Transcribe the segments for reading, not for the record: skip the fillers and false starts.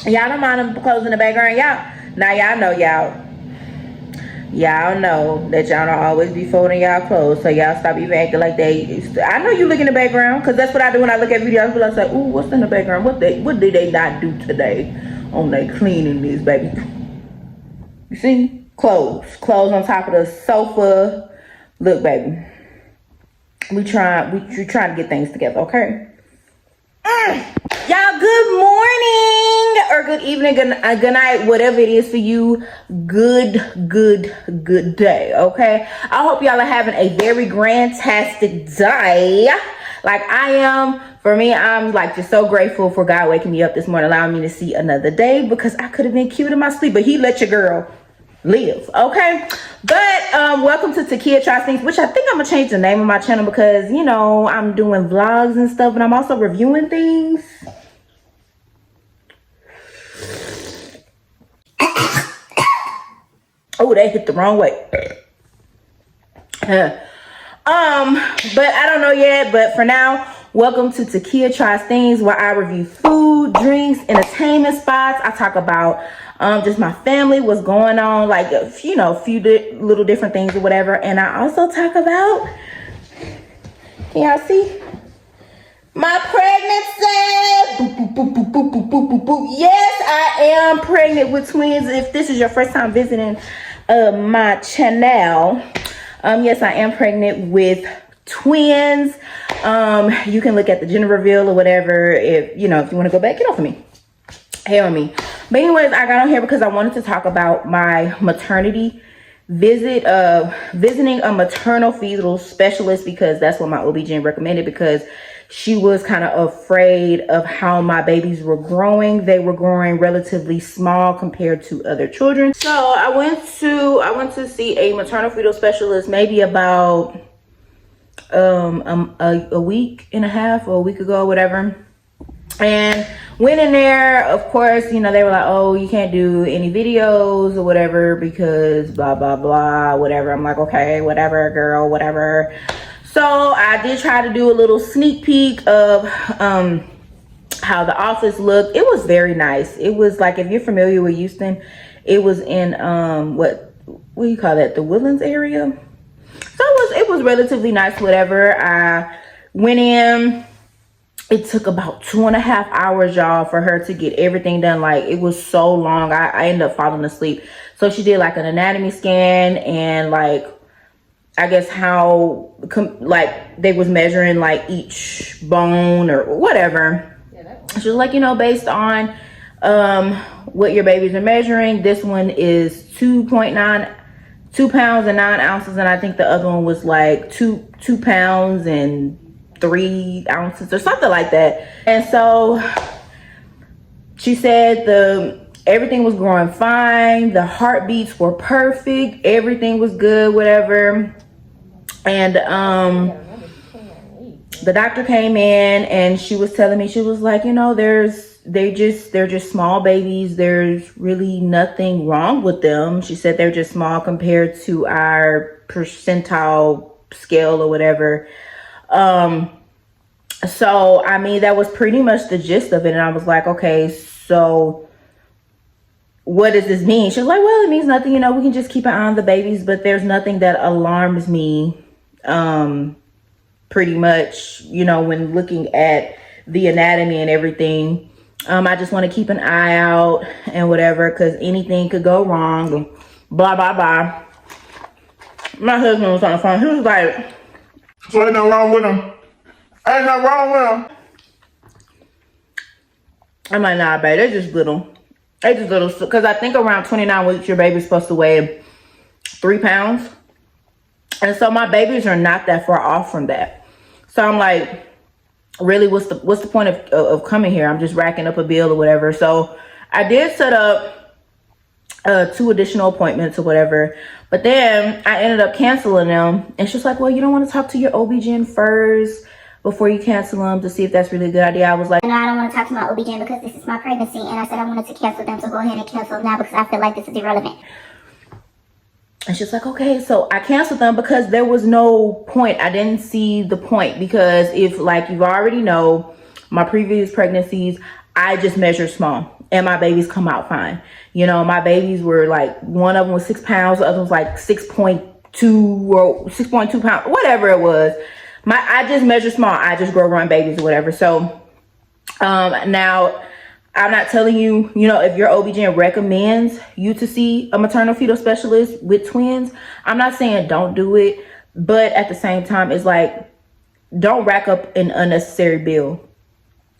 Y'all don't mind them clothes in the background. Y'all know that y'all don't always be folding y'all clothes, so y'all stop even acting like they. I know you look in the background, because that's what I do when I look at videos. But I say, ooh, what's in the background? What did they not do today on their cleaning this, baby? You see, clothes on top of the sofa. Look, baby, we trying to get things together, okay? Y'all, good morning or good evening, good night, whatever it is for you. Good day, okay? I hope y'all are having a very grand-tastic day like I am. For me, I'm like just so grateful for God waking me up this morning, allowing me to see another day, because I could have been cute in my sleep, but he let your girl live, okay? But welcome to Takia Tries Things, which I think I'm gonna change the name of my channel, because you know I'm doing vlogs and stuff, and I'm also reviewing things. Oh, that hit the wrong way. But I don't know yet. But for now, welcome to Takia Tries Things, where I review food, drinks, entertainment spots. I talk about just my family, what's going on, like you know, a few little different things or whatever. And I also talk about, can y'all see my pregnancy? Boop, boop, boop, boop, boop, boop, boop, boop. Yes, I am pregnant with twins. If this is your first time visiting my channel, yes, I am pregnant with twins. You can look at the gender reveal or whatever, if you want to go back. Get off of me, hair on me. But anyways, I got on here because I wanted to talk about my maternity visit, visiting a maternal fetal specialist, because that's what my obgyn recommended, because she was kind of afraid of how my babies were growing. They were growing relatively small compared to other children. So I went to see a maternal fetal specialist maybe about a week and a half or a week ago, whatever. And went in there, of course, they were like, oh, you can't do any videos or whatever because blah blah blah, whatever. I'm like, okay, whatever, girl, whatever. So I did try to do a little sneak peek of how the office looked. It was very nice. It was like, if you're familiar with Houston, it was in what do you call that, the Woodlands area. So it was relatively nice, whatever. I went in. It took about 2.5 hours, y'all, for her to get everything done. Like, it was so long. I ended up falling asleep. So she did like an anatomy scan, and like, I guess how like they was measuring like each bone or whatever. She was like, based on what your babies are measuring, this one is 2 pounds and 9 ounces, and I think the other one was like 2 pounds and 3 ounces or something like that. And so she said everything was growing fine, the heartbeats were perfect, everything was good, whatever. And the doctor came in and she was telling me, she was like, they're just small babies, there's really nothing wrong with them. She said they're just small compared to our percentile scale or whatever. So I mean, that was pretty much the gist of it. And I was like, okay, so what does this mean? She was like, well, it means nothing, we can just keep an eye on the babies, but there's nothing that alarms me pretty much, when looking at the anatomy and everything. I just want to keep an eye out and whatever, because anything could go wrong and blah blah blah. My husband was on the phone. He was like, so ain't nothing wrong with him. Ain't nothing wrong with him. I'm like, nah, babe, they're just little. Because I think around 29 weeks, your baby's supposed to weigh 3 pounds. And so my babies are not that far off from that. So I'm like, really, what's the point of coming here? I'm just racking up a bill or whatever. So I did set up 2 additional appointments or whatever. But then I ended up canceling them. And she's like, well, you don't want to talk to your OB-GYN first before you cancel them to see if that's really a good idea. I was like, no, I don't want to talk to my OB-GYN because this is my pregnancy. And I said I wanted to cancel them. So go ahead and cancel them now because I feel like this is irrelevant. And she's like, okay. So I canceled them because there was no point. I didn't see the point, because if, like, you already know, my previous pregnancies, I just measured small. and my babies come out fine. You know, my babies were like, one of them was 6 pounds, the other was like 6.2 or 6.2 pounds, whatever it was. I just measure small. I just grow run babies or whatever. So now I'm not telling you, you know, if your OB-GYN recommends you to see a maternal fetal specialist with twins, I'm not saying don't do it, but at the same time, it's like, don't rack up an unnecessary bill.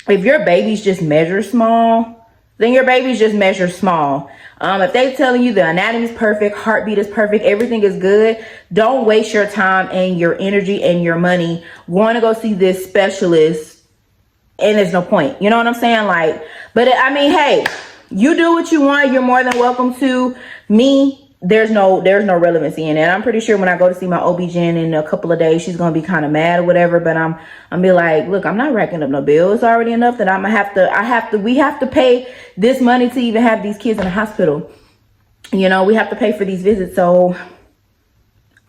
If your babies just measure small, then your babies just measure small. If they telling you the anatomy is perfect, heartbeat is perfect, everything is good, don't waste your time and your energy and your money going to go see this specialist, and there's no point. You know what I'm saying? Like, but I mean, hey, you do what you want. You're more than welcome to. Me, there's no relevancy in it. And I'm pretty sure when I go to see my OB-GYN in a couple of days, she's gonna be kind of mad or whatever. But I'm be like, look, I'm not racking up no bill. It's already enough that we have to pay this money to even have these kids in the hospital. You know, we have to pay for these visits. So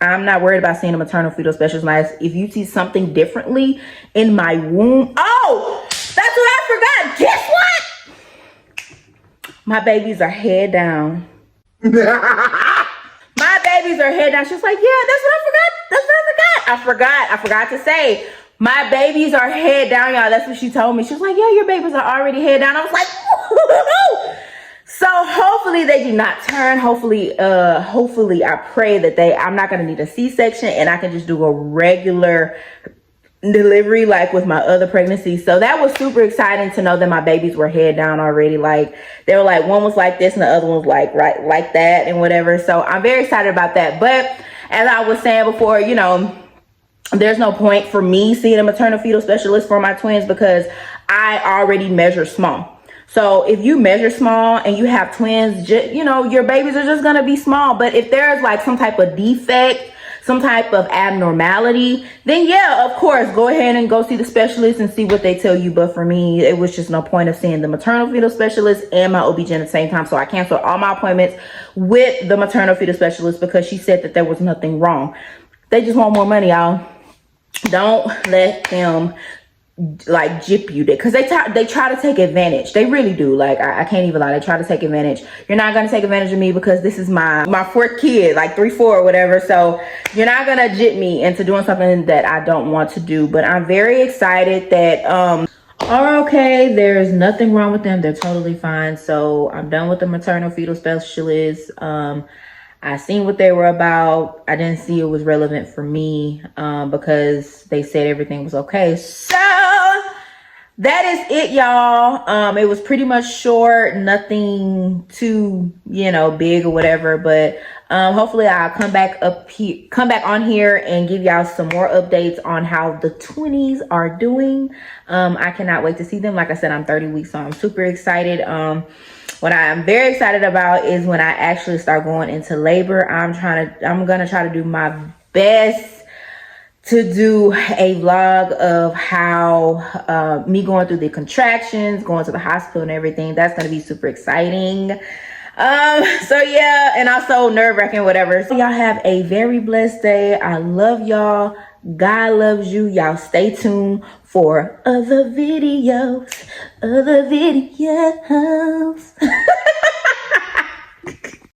I'm not worried about seeing a maternal fetal specialist. Like, if you see something differently in my womb, oh, that's what I forgot. Guess what? My babies are head down. My babies are head down. She was like, yeah, that's what I forgot. That's what I forgot. I forgot to say, my babies are head down, y'all. That's what she told me. She was like, yeah, your babies are already head down. I was like, woo-hoo-hoo. So hopefully they do not turn. Hopefully I pray that I'm not going to need a C-section and I can just do a regular delivery like with my other pregnancies. So that was super exciting to know that my babies were head down already. Like, they were like, one was like this and the other one was like right like that and whatever. So I'm very excited about that. But as I was saying before, you know, there's no point for me seeing a maternal fetal specialist for my twins because I already measure small. So if you measure small and you have twins, you know, your babies are just going to be small. But if there's like some type of defect, some type of abnormality, then yeah, of course, go ahead and go see the specialist and see what they tell you. But for me, it was just no point of seeing the maternal fetal specialist and my OB-GYN at the same time. So I canceled all my appointments with the maternal fetal specialist because she said that there was nothing wrong. They just want more money, y'all. Don't let them like jip you, because they try to take advantage. They really do. Like, I can't even lie, they try to take advantage. You're not gonna take advantage of me because this is my fourth kid, like 3, 4 or whatever. So you're not gonna jip me into doing something that I don't want to do. But I'm very excited that are okay. There's nothing wrong with them. They're totally fine. So I'm done with the maternal fetal specialist. I seen what they were about. I didn't see it was relevant for me because they said everything was okay. So that is it, y'all. It was pretty much short, nothing too, you know, big or whatever. But hopefully I'll come back on here and give y'all some more updates on how the 20s are doing. I cannot wait to see them. Like I said, I'm 30 weeks, so I'm super excited. What I'm very excited about is when I actually start going into labor. I'm gonna try to do my best to do a vlog of how me going through the contractions, going to the hospital and everything. That's gonna be super exciting. So yeah, and also nerve-wracking, whatever. So y'all have a very blessed day. I love y'all. God loves you. Y'all stay tuned for other videos.